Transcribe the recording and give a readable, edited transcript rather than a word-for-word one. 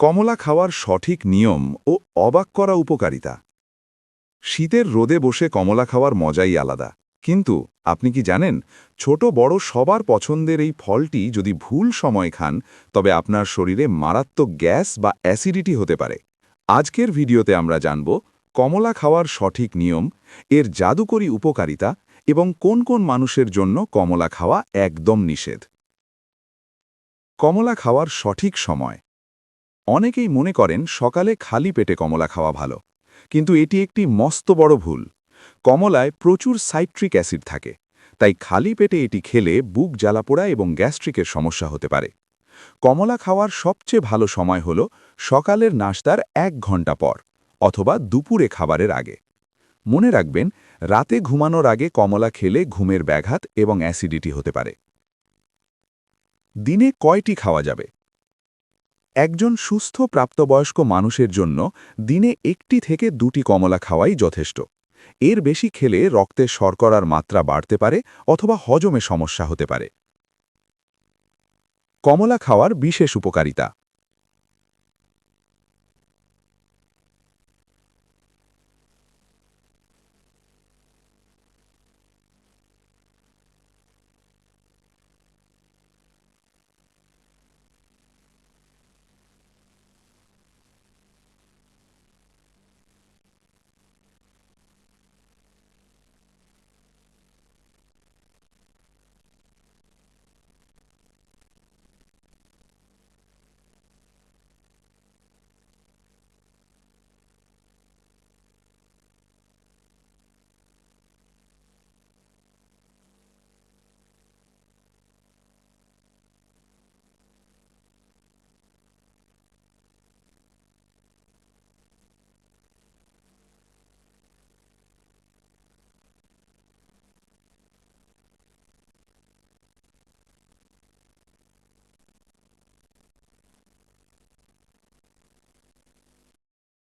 কমলা খাওয়ার সঠিক নিয়ম ও অবাক করা উপকারিতা। শীতের রোদে বসে কমলা খাওয়ার মজাই আলাদা, কিন্তু আপনি কি জানেন, ছোট বড় সবার পছন্দের এই ফলটি যদি ভুল সময় খান তবে আপনার শরীরে মারাত্মক গ্যাস বা অ্যাসিডিটি হতে পারে। আজকের ভিডিওতে আমরা জানব কমলা খাওয়ার সঠিক নিয়ম, এর জাদুকরী উপকারিতা এবং কোন কোন মানুষের জন্য কমলা খাওয়া একদম নিষেধ। কমলা খাওয়ার সঠিক সময়। অনেকেই মনে করেন সকালে খালি পেটে কমলা খাওয়া ভালো, কিন্তু এটি একটি মস্ত বড় ভুল। কমলায় প্রচুর সাইট্রিক অ্যাসিড থাকে, তাই খালি পেটে এটি খেলে বুক জ্বালাপোড়া এবং গ্যাস্ট্রিকের সমস্যা হতে পারে। কমলা খাওয়ার সবচেয়ে ভালো সময় হল সকালের নাশতার 1 ঘন্টা পর অথবা দুপুরে খাবারের আগে। মনে রাখবেন, রাতে ঘুমানোর আগে কমলা খেলে ঘুমের ব্যাঘাত এবং অ্যাসিডিটি হতে পারে। দিনে কয়টি খাওয়া যাবে? একজন সুস্থ প্রাপ্তবয়স্ক মানুষের জন্য দিনে 1 থেকে 2টি কমলা খাওয়াই যথেষ্ট। এর বেশি খেলে রক্তে শর্করার মাত্রা বাড়তে পারে অথবা হজমে সমস্যা হতে পারে। কমলা খাওয়ার বিশেষ উপকারিতা।